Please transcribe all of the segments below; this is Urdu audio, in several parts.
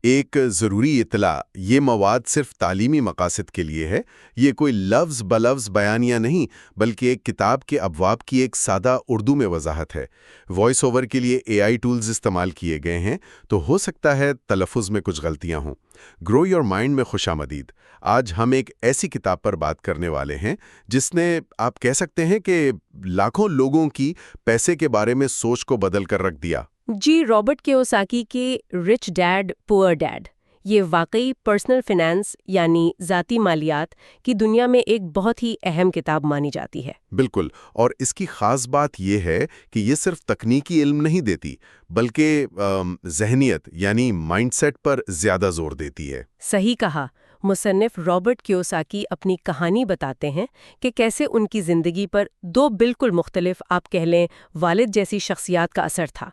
ایک ضروری اطلاع، یہ مواد صرف تعلیمی مقاصد کے لیے ہے، یہ کوئی لفظ بلفظ بیانیہ نہیں، بلکہ ایک کتاب کے ابواب کی ایک سادہ اردو میں وضاحت ہے۔ وائس اوور کے لیے AI ٹولز استعمال کیے گئے ہیں، تو ہو سکتا ہے تلفظ میں کچھ غلطیاں ہوں۔ گرو یور مائنڈ میں خوش آمدید۔ آج ہم ایک ایسی کتاب پر بات کرنے والے ہیں جس نے آپ کہہ سکتے ہیں کہ لاکھوں لوگوں کی پیسے کے بارے میں سوچ کو بدل کر رکھ دیا۔ جی، رابرٹ کیوساکی کے رچ ڈیڈ پور ڈیڈ یہ واقعی پرسنل فینانس یعنی ذاتی مالیات کی دنیا میں ایک بہت ہی اہم کتاب مانی جاتی ہے۔ بالکل، اور اس کی خاص بات یہ ہے کہ یہ صرف تکنیکی علم نہیں دیتی، بلکہ ذہنیت یعنی مائنڈ سیٹ پر زیادہ زور دیتی ہے۔ صحیح کہا۔ مصنف رابرٹ کیوساکی اپنی کہانی بتاتے ہیں کہ کیسے ان کی زندگی پر دو بالکل مختلف، آپ کہہ لیں، والد جیسی شخصیات کا اثر تھا۔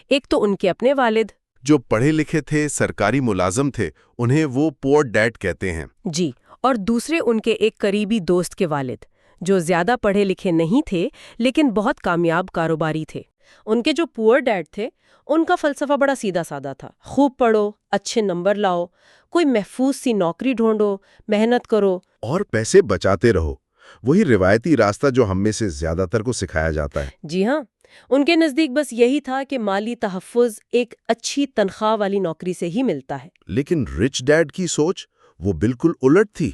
ایک تو ان کے اپنے والد جو پڑھے لکھے تھے، سرکاری ملازم تھے، انہیں وہ پور ڈیڈ کہتے ہیں۔ جی، اور دوسرے ان کے ایک قریبی دوست کے والد جو زیادہ پڑھے لکھے نہیں تھے لیکن بہت کامیاب کاروباری تھے۔ ان کے جو پور ڈیڈ تھے، ان کا فلسفہ بڑا سیدھا سادہ تھا۔ خوب پڑھو، اچھے نمبر لاؤ، کوئی محفوظ سی نوکری ڈھونڈو، محنت کرو اور پیسے بچاتے رہو۔ وہی روایتی راستہ جو ہم میں سے زیادہ تر کو سکھایا جاتا ہے۔ جی ہاں، ان کے نزدیک بس یہی تھا کہ مالی تحفظ ایک اچھی تنخواہ والی نوکری سے ہی ملتا ہے۔ لیکن رچ ڈیڈ کی سوچ وہ بالکل الٹ تھی۔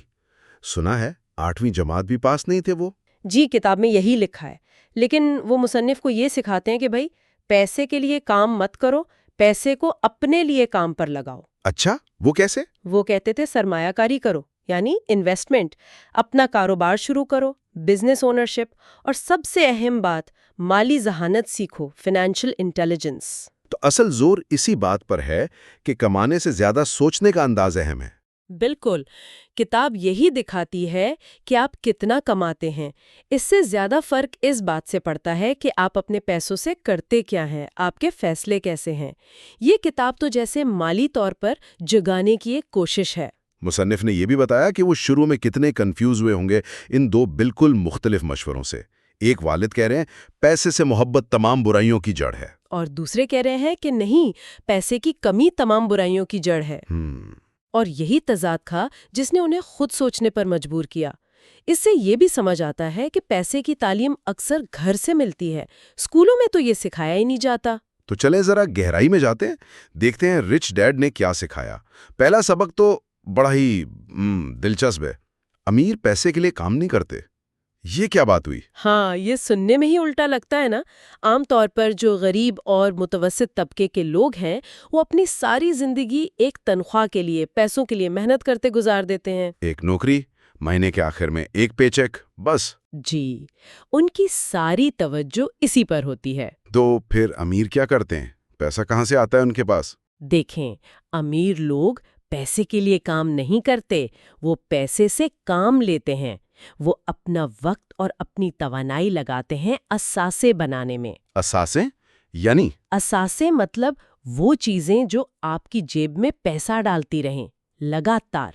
سنا ہے 8ویں جماعت بھی پاس نہیں تھے وہ۔ جی، کتاب میں یہی لکھا ہے، لیکن وہ مصنف کو یہ سکھاتے ہیں کہ بھائی پیسے کے لیے کام مت کرو، پیسے کو اپنے لیے کام پر لگاؤ۔ اچھا، وہ کیسے؟ وہ کہتے تھے سرمایہ کاری کرو، یعنی انویسٹمنٹ، اپنا کاروبار شروع کرو، بزنس اونرشپ، اور سب سے اہم بات مالی ذہانت سیکھو، فائنینشل انٹیلیجنس۔ تو اصل زور اسی بات پر ہے کہ کمانے سے زیادہ سوچنے کا انداز اہم ہے۔ بالکل، کتاب یہی دکھاتی ہے کہ آپ کتنا کماتے ہیں، اس سے زیادہ فرق اس بات سے پڑتا ہے کہ آپ اپنے پیسوں سے کرتے کیا ہیں، آپ کے فیصلے کیسے ہیں۔ یہ کتاب تو جیسے مالی طور پر جگانے کی ایک کوشش ہے۔ مصنف نے یہ بھی بتایا کہ وہ شروع میں کتنے کنفیوز ہوئے ہوں گے ان دو بالکل مختلف مشوروں سے۔ ایک والد کہہ رہے ہیں پیسے سے محبت تمام برائیوں کی جڑ ہے، اور دوسرے کہہ رہے ہیں کہ نہیں، پیسے کی کمی تمام برائیوں کی جڑ ہے۔ اور یہی تضاد تھا جس نے انہیں خود سوچنے پر مجبور کیا۔ اس سے یہ بھی سمجھ آتا ہے کہ پیسے کی تعلیم اکثر گھر سے ملتی ہے، اسکولوں میں تو یہ سکھایا ہی نہیں جاتا۔ تو چلیں ذرا گہرائی میں جاتے ہیں، دیکھتے ہیں رچ ڈیڈ نے کیا سکھایا۔ پہلا سبق تو بڑا ہی دلچسپ ہے، امیر پیسے کے لیے کام نہیں کرتے۔ یہ کیا بات ہوئی؟ ہاں، یہ سننے میں ہی الٹا لگتا ہے نا۔ عام طور پر جو غریب اور متوسط طبقے کے لوگ ہیں وہ اپنی ساری زندگی ایک تنخواہ کے لیے، پیسوں کے لیے محنت کرتے گزار دیتے ہیں۔ ایک نوکری، مہینے کے آخر میں ایک پے چیک، بس۔ جی، ان کی ساری توجہ اسی پر ہوتی ہے۔ تو پھر امیر کیا کرتے ہیں؟ پیسہ کہاں سے آتا ہے ان کے پاس؟ دیکھیں، امیر لوگ پیسے کے لیے کام نہیں کرتے، وہ پیسے سے کام لیتے ہیں۔ وہ اپنا وقت اور اپنی توانائی لگاتے ہیں اثاثے بنانے میں۔ اثاثے یعنی؟ اثاثے مطلب وہ چیزیں جو آپ کی جیب میں پیسہ ڈالتی رہیں لگاتار،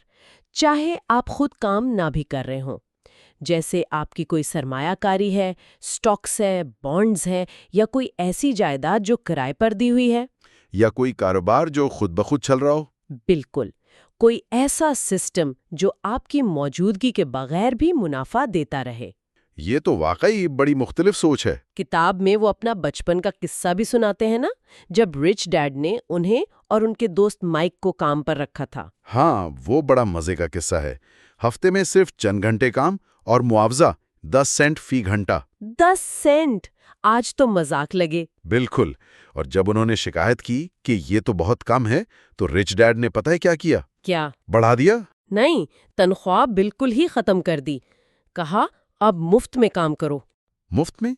چاہے آپ خود کام نہ بھی کر رہے ہوں۔ جیسے آپ کی کوئی سرمایہ کاری ہے، سٹاکس ہے، بانڈز ہے، یا کوئی ایسی جائیداد جو کرائے پر دی ہوئی ہے، یا کوئی کاروبار جو خود بخود چل رہا ہو۔ بالکل، کوئی ایسا سسٹم جو آپ کی موجودگی کے بغیر بھی منافع دیتا رہے۔ یہ تو واقعی بڑی مختلف سوچ ہے۔ کتاب میں وہ اپنا بچپن کا قصہ بھی سناتے ہیں نا، جب رچ ڈیڈ نے انہیں اور ان کے دوست مائک کو کام پر رکھا تھا۔ ہاں، وہ بڑا مزے کا قصہ ہے۔ ہفتے میں صرف چند گھنٹے کام اور معاوضہ 10 سینٹ فی گھنٹہ۔ 10 سینٹ! آج تو مذاق لگے۔ بالکل، اور جب انہوں نے شکایت کی کہ یہ تو بہت کم ہے تو رچ ڈیڈ نے پتہ ہے کیا کیا؟ کیا؟ بڑھا دیا۔ نہیں، تنخواہ بالکل ہی ختم کر دی۔ کہا اب مفت میں کام کرو۔ مفت میں؟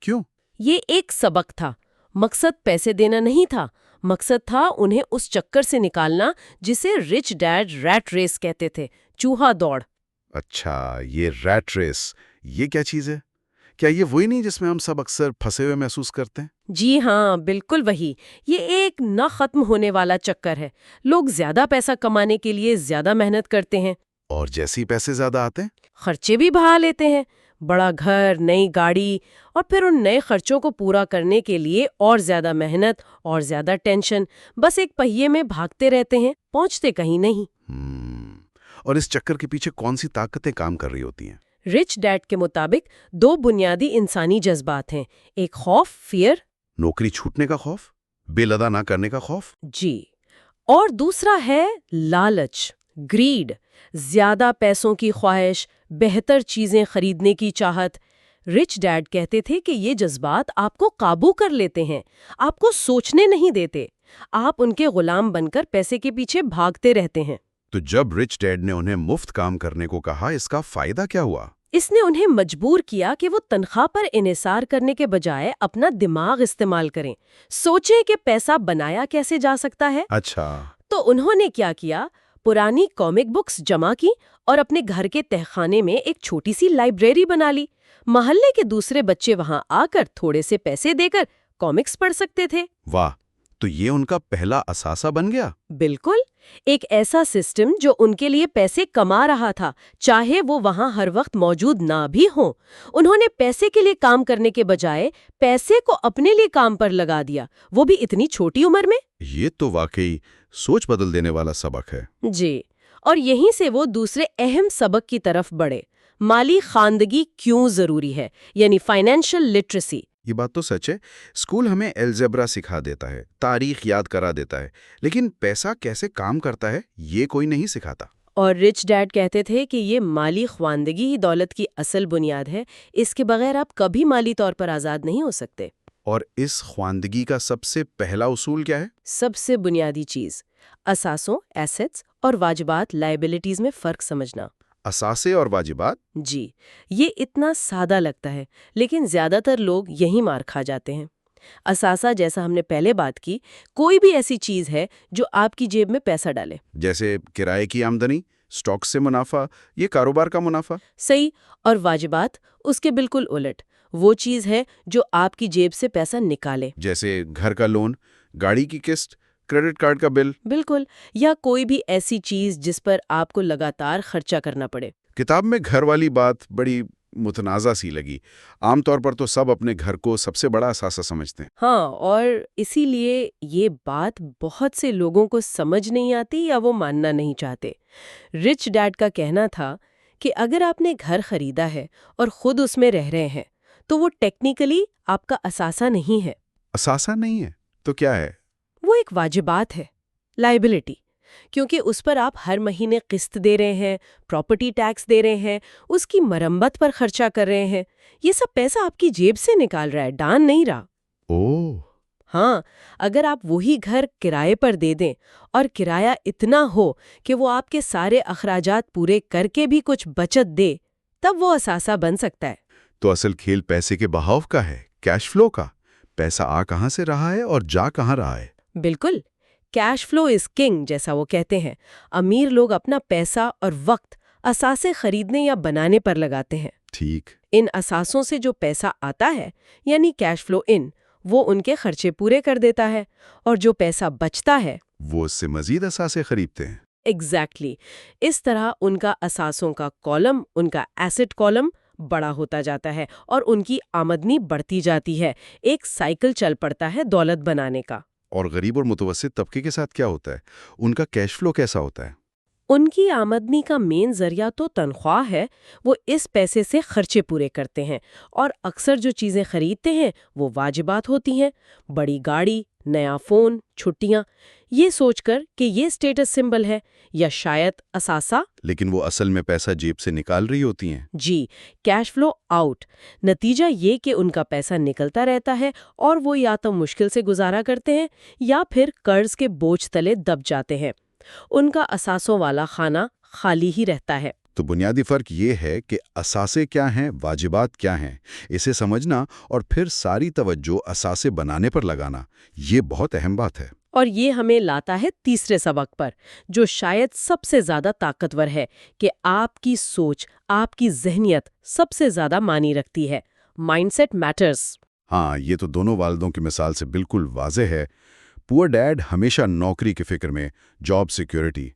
کیوں؟ یہ ایک سبق تھا۔ مقصد پیسے دینا نہیں تھا، مقصد تھا انہیں اس چکر سے نکالنا جسے رچ ڈیڈ ریٹ ریس کہتے تھے، چوہا دوڑ۔ اچھا، یہ ریٹ ریس، یہ کیا چیز ہے؟ کیا یہ وہی نہیں جس میں ہم سب اکثر پھنسے ہوئے محسوس کرتے ہیں؟ جی ہاں، بالکل وہی۔ یہ ایک نہ ختم ہونے والا چکر ہے۔ لوگ زیادہ پیسہ کمانے کے لیے زیادہ محنت کرتے ہیں، اور جیسے ہی پیسے زیادہ آتے ہیں خرچے بھی بڑھا لیتے ہیں۔ بڑا گھر، نئی گاڑی، اور پھر ان نئے خرچوں کو پورا کرنے کے لیے اور زیادہ محنت اور زیادہ ٹینشن، بس ایک پہیے میں بھاگتے رہتے ہیں، پہنچتے کہیں نہیں۔ اور اس چکر کے پیچھے کون سی طاقتیں کام کر رہی ہوتی ہیں؟ رچ ڈیڈ کے مطابق 2 بنیادی انسانی جذبات ہیں، ایک خوف، فیئر، نوکری چھوٹنے کا خوف، بل ادا نہ کرنے کا خوف۔ جی، اور دوسرا ہے لالچ، گریڈ، زیادہ پیسوں کی خواہش، بہتر چیزیں خریدنے کی چاہت۔ رچ ڈیڈ کہتے تھے کہ یہ جذبات آپ کو قابو کر لیتے ہیں، آپ کو سوچنے نہیں دیتے، آپ ان کے غلام بن کر پیسے کے پیچھے بھاگتے رہتے ہیں۔ تو جب رچ ڈیڈ نے انہیں مفت کام کرنے کو کہا، اس کا فائدہ کیا ہوا؟ اس نے انہیں مجبور کیا کہ وہ تنخواہ پر انحصار کرنے کے بجائے اپنا دماغ استعمال کریں، سوچیں کہ پیسہ بنایا کیسے جا سکتا ہے۔ اچھا، تو انہوں نے کیا کیا؟ پرانی کامک بکس جمع کی اور اپنے گھر کے تہخانے میں ایک چھوٹی سی لائبریری بنا لی۔ محلے کے دوسرے بچے وہاں آ کر تھوڑے سے پیسے دے کر کامکس پڑھ سکتے تھے۔ واہ، تو یہ ان کا پہلا اثاثہ بن گیا۔ بالکل، ایک ایسا سسٹم جو ان کے لیے پیسے کما رہا تھا، چاہے وہ وہاں ہر وقت موجود نہ بھی ہوں۔ انہوں نے پیسے کے لیے کام کرنے کے بجائے پیسے کو اپنے لیے کام پر لگا دیا، وہ بھی اتنی چھوٹی عمر میں۔ یہ تو واقعی سوچ بدل دینے والا سبق ہے۔ جی، اور یہیں سے وہ دوسرے اہم سبق کی طرف بڑھے، مالی خواندگی کیوں ضروری ہے، یعنی فائنینشل لٹریسی۔ یہ بات تو سچ ہے، اسکول ہمیں الجبرا سکھا دیتا ہے، تاریخ یاد کرا دیتا ہے، لیکن پیسہ کیسے کام کرتا ہے یہ کوئی نہیں سکھاتا۔ اور رچ ڈیڈ کہتے تھے کہ یہ مالی خواندگی ہی دولت کی اصل بنیاد ہے، اس کے بغیر آپ کبھی مالی طور پر آزاد نہیں ہو سکتے۔ اور اس خواندگی کا سب سے پہلا اصول کیا ہے؟ سب سے بنیادی چیز، اثاثوں، ایسٹس اور واجبات، لائبلٹیز میں فرق سمجھنا۔ اثاثے اور واجبات؟ جی، یہ اتنا سادہ لگتا ہے، لیکن زیادہ تر لوگ یہی مار کھا جاتے ہیں۔ اثاثہ، جیسا ہم نے پہلے بات کی، کوئی بھی ایسی چیز ہے جو آپ کی جیب میں پیسہ ڈالے، جیسے کرائے کی آمدنی، سٹاک سے منافع، یہ کاروبار کا منافع۔ صحیح۔ اور واجبات اس کے بالکل الٹ، وہ چیز ہے جو آپ کی جیب سے پیسہ نکالے، جیسے گھر کا لون، گاڑی کی قسط، کریڈٹ کارڈ کا بل۔ بالکل، یا کوئی بھی ایسی چیز جس پر آپ کو لگاتار خرچہ کرنا پڑے۔ کتاب میں گھر والی بات بڑی متنازع سی لگی۔ عام طور پر تو سب اپنے گھر کو سب سے بڑا اثاثہ سمجھتے ہیں۔ ہاں، اور اسی لیے یہ بات بہت سے لوگوں کو سمجھ نہیں آتی یا وہ ماننا نہیں چاہتے۔ رچ ڈیڈ کا کہنا تھا کہ اگر آپ نے گھر خریدا ہے اور خود اس میں رہ رہے ہیں تو وہ ٹیکنیکلی آپ کا اثاثہ نہیں ہے۔ اثاثہ نہیں ہے تو کیا ہے؟ وہ ایک واجبات ہے، لائبلٹی، کیونکہ اس پر آپ ہر مہینے قسط دے رہے ہیں، پراپرٹی ٹیکس دے رہے ہیں، اس کی مرمت پر خرچہ کر رہے ہیں۔ یہ سب پیسہ آپ کی جیب سے نکال رہا ہے، ڈان نہیں رہا۔ اوہ، ہاں، اگر آپ وہی گھر کرائے پر دے دیں اور کرایہ اتنا ہو کہ وہ آپ کے سارے اخراجات پورے کر کے بھی کچھ بچت دے، تب وہ اثاثہ بن سکتا ہے۔ تو اصل کھیل پیسے کے بہاؤ کا ہے، کیش فلو کا۔ پیسہ آ کہاں سے رہا ہے اور جا کہاں رہا ہے۔ بالکل، کیش فلو از کنگ جیسا وہ کہتے ہیں۔ امیر لوگ اپنا پیسہ اور وقت اثاثے خریدنے یا بنانے پر لگاتے ہیں۔ ٹھیک۔ ان اثاثوں سے جو پیسہ آتا ہے، یعنی کیش فلو ان، وہ ان کے خرچے پورے کر دیتا ہے، اور جو پیسہ بچتا ہے وہ اس سے مزید اثاثے خریدتے ہیں۔ ایگزیکٹلی، اس طرح ان کا اثاثوں کا کالم، ان کا ایسٹ کالم بڑا ہوتا جاتا ہے اور ان کی آمدنی بڑھتی جاتی ہے۔ ایک سائیکل چل پڑتا ہے دولت بنانے کا۔ اور غریب اور متوسط طبقے کے ساتھ کیا ہوتا ہے؟ ان کا کیش فلو کیسا ہوتا ہے؟ ان کی آمدنی کا مین ذریعہ تو تنخواہ ہے، وہ اس پیسے سے خرچے پورے کرتے ہیں، اور اکثر جو چیزیں خریدتے ہیں وہ واجبات ہوتی ہیں، بڑی گاڑی، نیا فون، چھٹیاں، یہ سوچ کر کہ یہ سٹیٹس سمبل ہے یا شاید اثاثہ۔ لیکن وہ اصل میں پیسہ جیب سے نکال رہی ہوتی ہیں۔ جی، کیش فلو آؤٹ، نتیجہ یہ کہ ان کا پیسہ نکلتا رہتا ہے اور وہ یا تو مشکل سے گزارا کرتے ہیں یا پھر قرض کے بوجھ تلے دب جاتے ہیں۔ ان کا اثاثوں والا خانہ خالی ہی رہتا ہے۔ تو بنیادی فرق یہ ہے کہ اثاثے کیا ہیں، واجبات کیا ہیں، اسے سمجھنا اور پھر ساری توجہ اثاثے بنانے پر لگانا، یہ بہت اہم بات ہے۔ اور یہ ہمیں لاتا ہے تیسرے سبق پر، جو شاید سب سے زیادہ طاقتور ہے، کہ آپ کی سوچ، آپ کی ذہنیت سب سے زیادہ معنی رکھتی ہے۔ Mind set matters. ہاں، یہ تو دونوں والدوں کی مثال سے بالکل واضح ہے۔ پور ڈیڈ ہمیشہ نوکری کی فکر میں، جاب سیکیورٹی،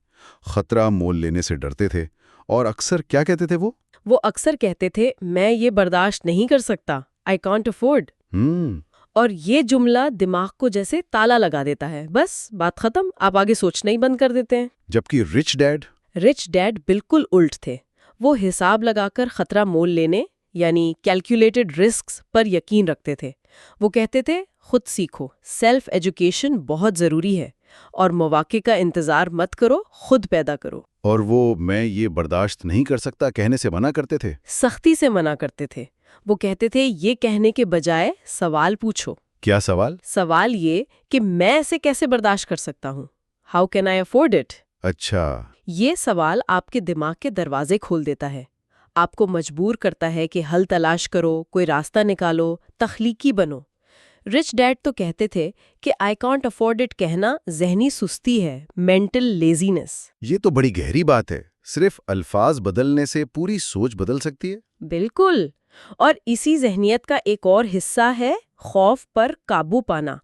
خطرہ مول لینے سے ڈرتے تھے، اور اکثر کیا کہتے تھے وہ؟ وہ اکثر کہتے تھے میں یہ برداشت نہیں کر سکتا، آئی کانٹ افورڈ. اور یہ جملہ دماغ کو جیسے تالا لگا دیتا ہے، بس بات ختم، آپ آگے سوچنا ہی بند کر دیتے ہیں. جبکہ رچ ڈیڈ بالکل الٹ تھے. وہ حساب لگا کر خطرہ مول لینے یعنی کیلکولیٹڈ رسکس پر یقین رکھتے تھے. وہ کہتے تھے خود سیکھو، سیلف ایجوکیشن بہت ضروری ہے، اور مواقع کا انتظار مت کرو، خود پیدا کرو. اور وہ میں یہ برداشت نہیں کر سکتا کہنے سے منع کرتے تھے. سختی سے منع کرتے تھے. وہ کہتے تھے یہ کہنے کے بجائے سوال پوچھو. کیا سوال؟ سوال یہ کہ میں اسے کیسے برداشت کر سکتا ہوں. How can I afford it? اچھا. یہ سوال آپ کے دماغ کے دروازے کھول دیتا ہے، آپ کو مجبور کرتا ہے کہ حل تلاش کرو، کوئی راستہ نکالو، تخلیقی بنو. رچ ڈیڈ تو کہتے تھے کہ آئی کانٹ افورڈ اٹ کہنا ذہنی سستی ہے، مینٹل لیزینس. یہ تو بڑی گہری بات ہے. صرف الفاظ بدلنے سے پوری سوچ بدل سکتی ہے؟ بالکل. اور اسی ذہنیت کا ایک اور حصہ ہے خوف پر قابو پانا.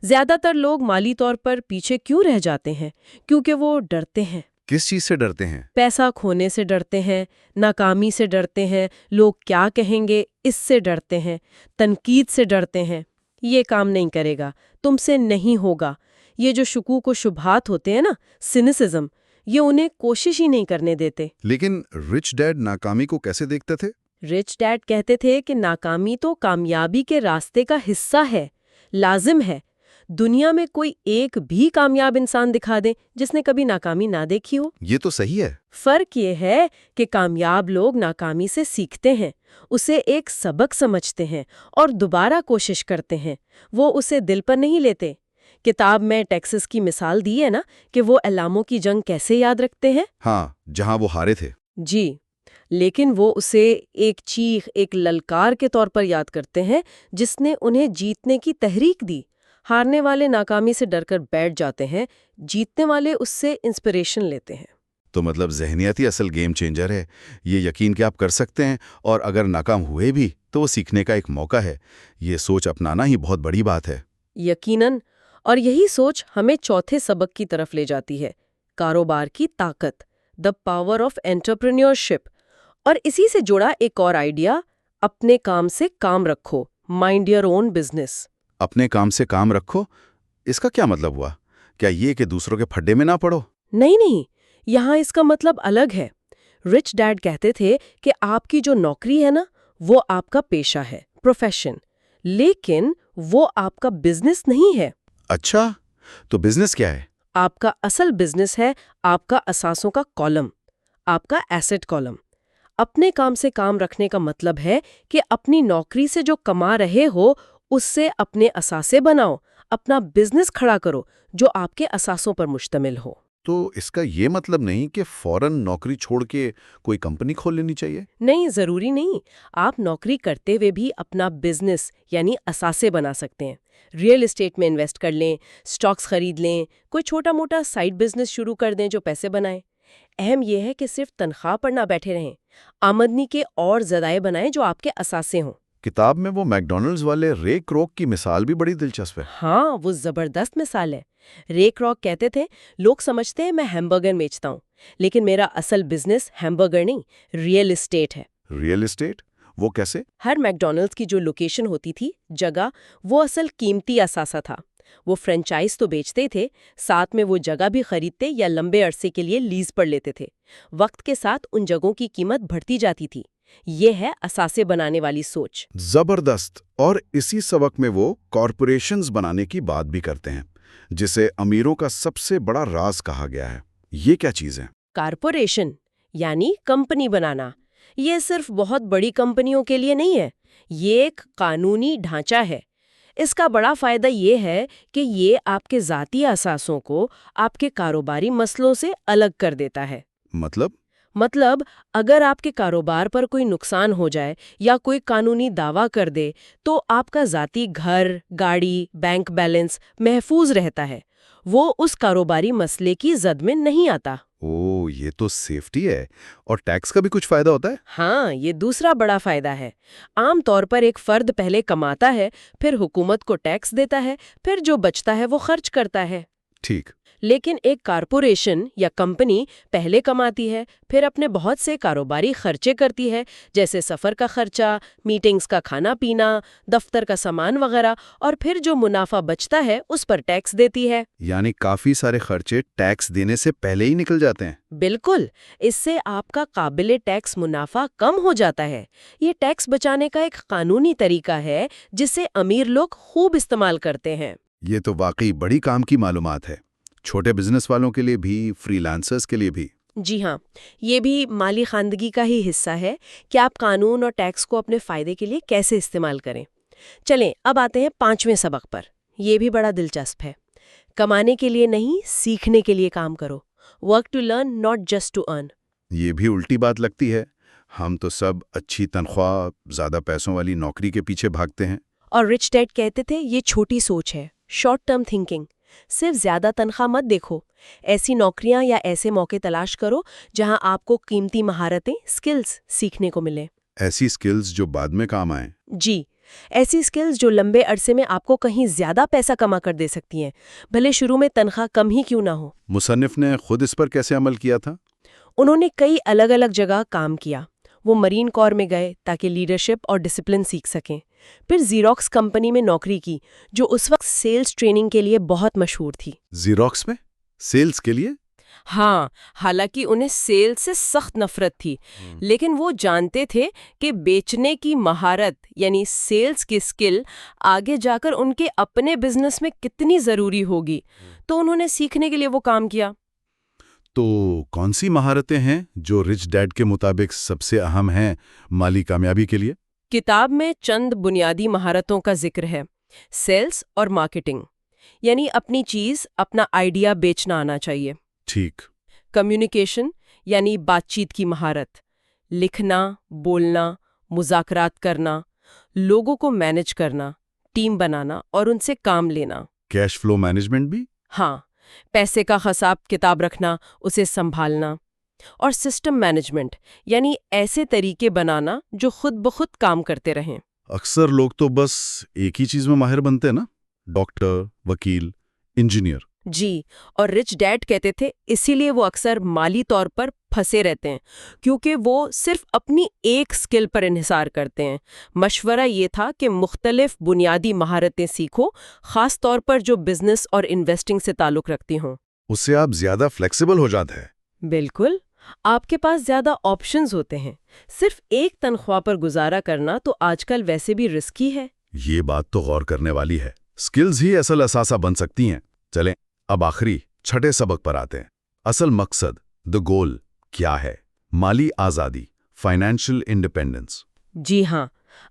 زیادہ تر لوگ مالی طور پر پیچھے کیوں رہ جاتے ہیں؟ کیونکہ وہ ڈرتے ہیں. کس چیز سے ڈرتے ہیں؟ پیسہ کھونے سے ڈرتے ہیں، ناکامی سے ڈرتے ہیں، لوگ کیا کہیں گے اس سے ڈرتے ہیں، تنقید سے ڈرتے ہیں. یہ کام نہیں کرے گا، تم سے نہیں ہوگا. یہ جو شکوک و شبہات ہوتے ہیں نا، سینسزم، یہ انہیں کوشش ہی نہیں کرنے دیتے. لیکن رچ ڈیڈ ناکامی کو کیسے دیکھتے تھے؟ رچ ڈیڈ کہتے تھے کہ ناکامی تو کامیابی کے راستے کا حصہ ہے، لازم ہے. دنیا میں کوئی ایک بھی کامیاب انسان دکھا دیں جس نے کبھی ناکامی نہ دیکھی ہو. یہ تو صحیح ہے. فرق یہ ہے کہ کامیاب لوگ ناکامی سے سیکھتے ہیں، اسے ایک سبق سمجھتے ہیں اور دوبارہ کوشش کرتے ہیں. وہ اسے دل پر نہیں لیتے. کتاب میں ٹیکسس کی مثال دی ہے نا کہ وہ الامو کی جنگ کیسے یاد رکھتے ہیں. ہاں، جہاں وہ ہارے تھے. جی، لیکن وہ اسے ایک چیخ، ایک للکار کے طور پر یاد کرتے ہیں جس نے انہیں جیتنے کی تحریک دی. ہارنے والے ناکامی سے ڈر کر بیٹھ جاتے ہیں، جیتنے والے اس سے انسپریشن لیتے ہیں. تو مطلب ذہنیتی اصل گیم چینجر ہے. یہ یقین کہ آپ کر سکتے ہیں، اور اگر ناکام ہوئے بھی تو وہ سیکھنے کا ایک موقع ہے. یہ سوچ اپنانا ہی بہت بڑی بات ہے. یقیناً. اور یہی سوچ ہمیں چوتھے سبق کی طرف لے جاتی ہے، کاروبار کی طاقت، دی پاور آف انٹرپرینیورشپ. اور اسی سے جڑا ایک اور آئیڈیا، اپنے کام سے کام رکھو، مائنڈ یور اون بزنس. اپنے کام سے کام رکھو، اس کا کیا مطلب ہوا؟ کیا یہ کہ دوسروں کے پھڈے میں نہ پڑو؟ نہیں، یہاں اس کا مطلب الگ ہے. رچ ڈیڈ کہتے تھے کہ آپ کی جو نوکری ہے نا، وہ آپ کا پیشہ ہے، پروفیشن، لیکن وہ آپ کا بزنس نہیں ہے. اچھا، تو بزنس کیا ہے؟ آپ کا اصل بزنس ہے آپ کا اثاثوں کا کالم، آپ کا ایسٹ کالم. اپنے کام سے کام رکھنے کا مطلب ہے کہ اپنی نوکری سے جو کما رہے ہو اس سے اپنے اثاثے بناؤ، اپنا بزنس کھڑا کرو جو آپ کے اثاثوں پر مشتمل ہو. تو اس کا یہ مطلب نہیں کہ فوراً نوکری چھوڑ کے کوئی کمپنی کھول لینی چاہیے؟ نہیں، ضروری نہیں. آپ نوکری کرتے ہوئے بھی اپنا بزنس یعنی اثاثے بنا سکتے ہیں. ریئل اسٹیٹ میں انویسٹ کر لیں، سٹاکس خرید لیں، کوئی چھوٹا موٹا سائیڈ بزنس شروع کر دیں جو پیسے بنائیں. اہم یہ ہے کہ صرف تنخواہ پر نہ بیٹھے رہیں، آمدنی کے اور ذرائع بنائیں جو آپ کے اثاثے ہوں. کتاب میں وہ میک ڈونلڈز والے رے کروک کی مثال بھی بڑی دلچسپ ہے. ہاں، وہ زبردست مثال ہے. رے کروک کہتے تھے لوگ سمجھتے ہیں میں ہیمبرگر بیچتا ہوں، لیکن میرا اصل بزنس ہیمبرگر نہیں، ریئل اسٹیٹ ہے. Real estate? وہ کیسے؟ ہر میک ڈونلڈز کی جو لوکیشن ہوتی تھی، جگہ، وہ اصل قیمتی اثاثہ تھا. وہ فرنچائز تو بیچتے تھے، ساتھ میں وہ جگہ بھی خریدتے یا لمبے عرصے کے لیے لیز پر لیتے تھے. وقت کے ساتھ ان جگہوں کی قیمت بڑھتی جاتی تھی. یہ ہے اثاثے بنانے والی سوچ. زبردست. اور اسی سبق میں وہ کارپوریشنز بنانے کی بات بھی کرتے ہیں، جسے امیروں کا سب سے بڑا راز کہا گیا ہے. یہ کیا چیز ہے؟ کارپوریشن یعنی کمپنی بنانا. یہ صرف بہت بڑی کمپنیوں کے لیے نہیں ہے، یہ ایک قانونی ڈھانچہ ہے. اس کا بڑا فائدہ یہ ہے کہ یہ آپ کے ذاتی اثاثوں کو آپ کے کاروباری مسئلوں سے الگ کر دیتا ہے. مطلب اگر آپ کے کاروبار پر کوئی نقصان ہو جائے یا کوئی قانونی دعویٰ کر دے تو آپ کا ذاتی گھر، گاڑی، بینک بیلنس محفوظ رہتا ہے. وہ اس کاروباری مسئلے کی زد میں نہیں آتا. یہ تو سیفٹی ہے. اور ٹیکس کا بھی کچھ فائدہ ہوتا ہے؟ ہاں، یہ دوسرا بڑا فائدہ ہے. عام طور پر ایک فرد پہلے کماتا ہے، پھر حکومت کو ٹیکس دیتا ہے، پھر جو بچتا ہے وہ خرچ کرتا ہے. ٹھیک. لیکن ایک کارپوریشن یا کمپنی پہلے کماتی ہے، پھر اپنے بہت سے کاروباری خرچے کرتی ہے، جیسے سفر کا خرچہ، میٹنگز کا کھانا پینا، دفتر کا سامان وغیرہ، اور پھر جو منافع بچتا ہے اس پر ٹیکس دیتی ہے۔ یعنی کافی سارے خرچے ٹیکس دینے سے پہلے ہی نکل جاتے ہیں۔ بالکل، اس سے آپ کا قابل ٹیکس منافع کم ہو جاتا ہے۔ یہ ٹیکس بچانے کا ایک قانونی طریقہ ہے جسے امیر لوگ خوب استعمال کرتے ہیں۔ یہ تو واقعی بڑی کام کی معلومات ہے، چھوٹے بزنس والوں کے لیے بھی، فری لانسرز کے لیے بھی۔ جی ہاں، یہ بھی مالی خواندگی کا ہی حصہ ہے کہ آپ قانون اور ٹیکس کو اپنے فائدے کے لیے کیسے استعمال کریں۔ چلیں اب آتے ہیں 5ویں سبق پر۔ یہ بھی بڑا دلچسپ ہے۔ کمانے کے لیے نہیں، سیکھنے کے لیے کام کرو۔ Work to learn, not just to earn. یہ بھی الٹی بات لگتی ہے، ہم تو سب اچھی تنخواہ، زیادہ پیسوں والی نوکری کے پیچھے بھاگتے ہیں۔ اور رچ ڈیڈ کہتے تھے یہ چھوٹی سوچ ہے، شارٹ ٹرم تھنکنگ۔ صرف زیادہ تنخواہ مت دیکھو، ایسی نوکریاں یا ایسے موقع تلاش کرو جہاں آپ کو قیمتی مہارتیں، سکلز سیکھنے کو ملیں۔ ایسی سکلز جو بعد میں کام آئیں۔ جی، ایسی سکلز جو لمبے عرصے میں آپ کو کہیں زیادہ پیسہ کما کر دے سکتی ہیں، بھلے شروع میں تنخواہ کم ہی کیوں نہ ہو۔ مصنف نے خود اس پر کیسے عمل کیا تھا؟ انہوں نے کئی الگ الگ جگہ کام کیا۔ وہ مرین کور میں گئے تاکہ لیڈرشپ اور ڈسپلن سیکھ سکیں، پھر زیروکس کمپنی میں نوکری کی جو اس وقت سیلز ٹریننگ کے لیے بہت مشہور تھی۔ زیروکس میں سیلز کے لیے؟ ہاں، حالانکہ انہیں سیلز سے سخت نفرت تھی، لیکن وہ جانتے تھے کہ بیچنے کی مہارت یعنی سیلز کی سکل آگے جا کر ان کے اپنے بزنس میں کتنی ضروری ہوگی، تو انہوں نے سیکھنے کے لیے وہ کام کیا۔ تو کون سی مہارتیں ہیں جو رچ ڈیڈ کے مطابق سب سے اہم ہیں مالی کامیابی کے لیے؟ کتاب میں چند بنیادی مہارتوں کا ذکر ہے۔ سیلز اور مارکیٹنگ، یعنی اپنی چیز، اپنا آئیڈیا بیچنا آنا چاہیے۔ ٹھیک۔ کمیونیکیشن، یعنی بات چیت کی مہارت، لکھنا، بولنا، مذاکرات کرنا، لوگوں کو مینج کرنا، ٹیم بنانا اور ان سے کام لینا۔ کیش فلو مینجمنٹ بھی؟ ہاں، پیسے کا حساب کتاب رکھنا، اسے سنبھالنا۔ اور سسٹم مینجمنٹ، یعنی ایسے طریقے بنانا جو خود بخود کام کرتے رہیں۔ اکثر لوگ تو بس ایک ہی چیز میں ماہر بنتے ہیں نا، ڈاکٹر، وکیل، انجینئر۔ جی، اور رچ ڈیڈ کہتے تھے اسی لیے وہ اکثر مالی طور پر پھنسے رہتے ہیں، کیونکہ وہ صرف اپنی ایک سکل پر انحصار کرتے ہیں۔ مشورہ یہ تھا کہ مختلف بنیادی مہارتیں سیکھو، خاص طور پر جو بزنس اور انویسٹنگ سے تعلق رکھتی ہوں۔ اس سے آپ زیادہ فلیکسیبل ہو جاتے ہیں۔ بالکل، آپ کے پاس زیادہ آپشنز ہوتے ہیں۔ صرف ایک تنخواہ پر گزارا کرنا تو آج کل ویسے بھی رسکی ہے۔ یہ بات تو غور کرنے والی ہے، سکلز ہی اصل اثاثہ بن سکتی ہیں۔ چلیں اب آخری 6 سبق پر آتے ہیں۔ اصل مقصد، دی گول کیا ہے؟ مالی آزادی، فائنینشیل انڈیپینڈنس۔ جی ہاں،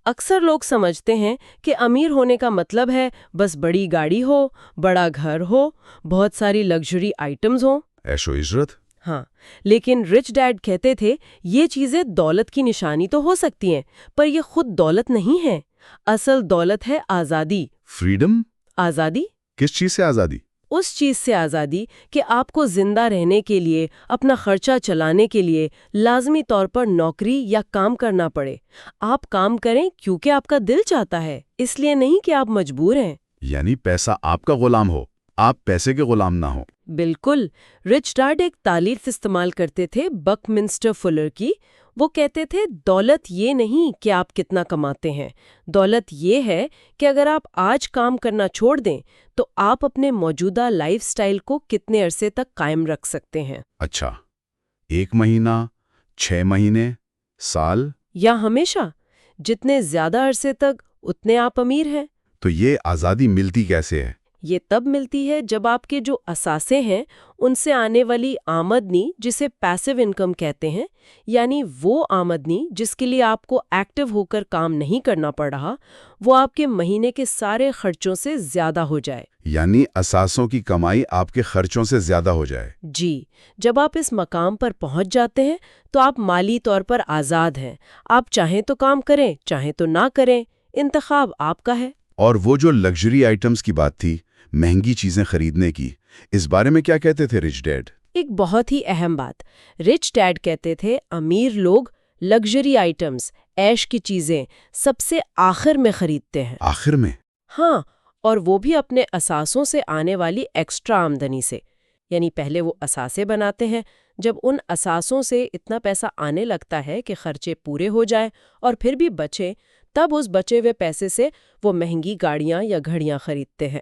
اکثر لوگ سمجھتے ہیں کہ امیر ہونے کا مطلب ہے بس بڑی گاڑی ہو، بڑا گھر ہو، بہت ساری لگژری آئٹمز ہوں۔ عیش و عشرت۔ ہاں، لیکن رچ ڈیڈ کہتے تھے یہ چیزیں دولت کی نشانی تو ہو سکتی ہیں، پر یہ خود دولت نہیں ہے۔ اصل دولت ہے آزادی۔ فریڈم؟ آزادی؟ کس چیز سے آزادی؟ اس چیز سے آزادی کہ آپ کو زندہ رہنے کے لیے، اپنا خرچہ چلانے کے لیے لازمی طور پر نوکری یا کام کرنا پڑے۔ آپ کام کریں کیونکہ آپ کا دل چاہتا ہے، اس لیے نہیں کہ آپ مجبور ہیں۔ یعنی پیسہ آپ کا غلام ہو، آپ پیسے کے غلام نہ ہو۔ بالکل۔ رچ ڈیڈ ایک تعریف استعمال کرتے تھے بک منسٹر فلر کی۔ وہ کہتے تھے دولت یہ نہیں کہ آپ کتنا کماتے ہیں، دولت یہ ہے کہ اگر آپ آج کام کرنا چھوڑ دیں تو آپ اپنے موجودہ لائف سٹائل کو کتنے عرصے تک قائم رکھ سکتے ہیں۔ اچھا، 1 مہینہ، 6 مہینے، سال؟ یا ہمیشہ؟ جتنے زیادہ عرصے تک اتنے آپ امیر ہیں۔ تو یہ آزادی ملتی کیسے ہے؟ یہ تب ملتی ہے جب آپ کے جو اثاثے ہیں ان سے آنے والی آمدنی، جسے پیسو انکم کہتے ہیں، یعنی وہ آمدنی جس کے لیے آپ کو ایکٹیو ہو کر کام نہیں کرنا پڑ رہا، وہ آپ کے مہینے کے سارے خرچوں سے زیادہ ہو جائے۔ یعنی اثاثوں کی کمائی آپ کے خرچوں سے زیادہ ہو جائے۔ جی، جب آپ اس مقام پر پہنچ جاتے ہیں تو آپ مالی طور پر آزاد ہیں۔ آپ چاہیں تو کام کریں، چاہیں تو نہ کریں، انتخاب آپ کا ہے۔ اور وہ جو لگژری آئٹمز کی بات تھی، مہنگی چیزیں خریدنے کی، اس بارے میں کیا کہتے تھے رچ ڈیڈ؟ ایک بہت ہی اہم بات، رچ ڈیڈ کہتے تھے امیر لوگ لگژری آئٹمز، عیش کی چیزیں سب سے آخر میں خریدتے ہیں۔ آخر میں؟ ہاں، اور وہ بھی اپنے اثاثوں سے آنے والی ایکسٹرا آمدنی سے۔ یعنی پہلے وہ اثاثے بناتے ہیں، جب ان اثاثوں سے اتنا پیسہ آنے لگتا ہے کہ خرچے پورے ہو جائیں اور پھر بھی بچے، تب اس بچے ہوئے پیسے سے وہ مہنگی گاڑیاں یا گھڑیاں خریدتے ہیں۔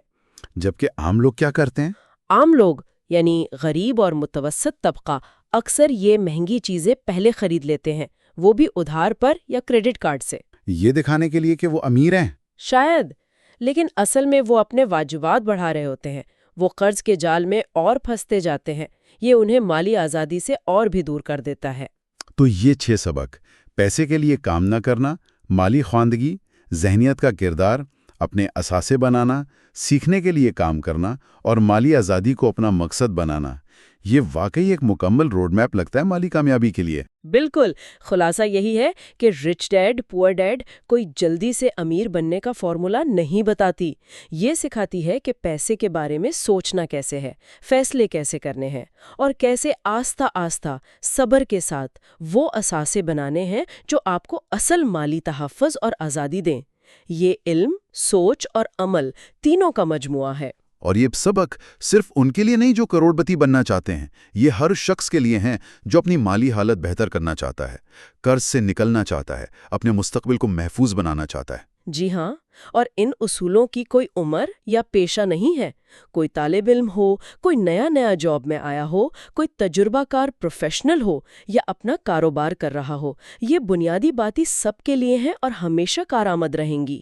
جبکہ عام لوگ کیا کرتے ہیں؟ عام لوگ یعنی غریب اور متوسط طبقہ اکثر یہ مہنگی چیزیں پہلے خرید لیتے ہیں، وہ بھی ادھار پر یا کریڈٹ کارڈ سے۔ یہ دکھانے کے لیے کہ وہ امیر ہیں؟ شاید، لیکن اصل میں وہ اپنے واجبات بڑھا رہے ہوتے ہیں، وہ قرض کے جال میں اور پھنستے جاتے ہیں۔ یہ انہیں مالی آزادی سے اور بھی دور کر دیتا ہے۔ تو یہ 6 سبق: پیسے کے لیے کام نہ کرنا، مالی خواندگی، ذہنیت کا کردار، اپنے اثاثے بنانا، سیکھنے کے لیے کام کرنا اور مالی آزادی کو اپنا مقصد بنانا، یہ واقعی ایک مکمل روڈ میپ لگتا ہے مالی کامیابی کے لیے۔ بالکل، خلاصہ یہی ہے کہ رچ ڈیڈ پور ڈیڈ کوئی جلدی سے امیر بننے کا فارمولا نہیں بتاتی، یہ سکھاتی ہے کہ پیسے کے بارے میں سوچنا کیسے ہے، فیصلے کیسے کرنے ہیں، اور کیسے آہستہ آہستہ صبر کے ساتھ وہ اثاثے بنانے ہیں جو آپ کو اصل مالی تحفظ اور آزادی دیں۔ یہ علم، سوچ اور عمل تینوں کا مجموعہ ہے۔ اور یہ سبق صرف ان کے لیے نہیں جو کروڑپتی بننا چاہتے ہیں، یہ ہر شخص کے لیے ہیں جو اپنی مالی حالت بہتر کرنا چاہتا ہے، قرض سے نکلنا چاہتا ہے، اپنے مستقبل کو محفوظ بنانا چاہتا ہے۔ جی ہاں، اور ان اصولوں کی کوئی عمر یا پیشہ نہیں ہے۔ کوئی طالب علم ہو، کوئی نیا جاب میں آیا ہو، کوئی تجربہ کار پروفیشنل ہو یا اپنا کاروبار کر رہا ہو، یہ بنیادی باتیں سب کے لیے ہیں اور ہمیشہ کارآمد رہیں گی۔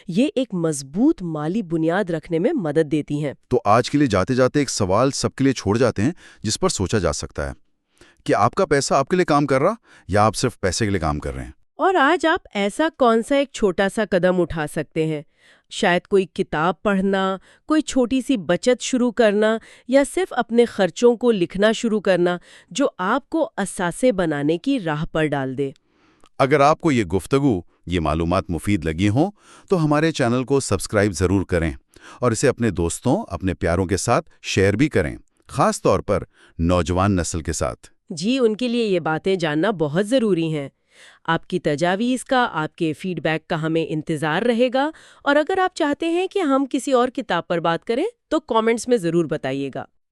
یہ ایک مضبوط مالی بنیاد رکھنے میں مدد دیتی ہیں۔ تو آج کے لیے جاتے جاتے ایک سوال سب کے لیے چھوڑ جاتے ہیں جس پر سوچا جا سکتا ہے کہ آپ کا پیسہ آپ کے لیے کام کر رہا یا آپ صرف پیسے کے لیے کام کر رہے ہیں؟ اور آج آپ ایسا کون سا ایک چھوٹا سا قدم اٹھا سکتے ہیں؟ شاید کوئی کتاب پڑھنا، کوئی چھوٹی سی بچت شروع کرنا، یا صرف اپنے خرچوں کو لکھنا شروع کرنا جو آپ کو اثاثے بنانے کی راہ پر ڈال دے۔ اگر آپ کو یہ گفتگو، یہ معلومات مفید لگی ہوں تو ہمارے چینل کو سبسکرائب ضرور کریں اور اسے اپنے دوستوں، اپنے پیاروں کے ساتھ شیئر بھی کریں، خاص طور پر نوجوان نسل کے ساتھ۔ جی، ان کے لیے یہ باتیں جاننا بہت ضروری ہیں۔ آپ کی تجاویز کا، آپ کے فیڈ بیک کا ہمیں انتظار رہے گا، اور اگر آپ چاہتے ہیں کہ ہم کسی اور کتاب پر بات کریں تو کامنٹس میں ضرور بتائیے گا۔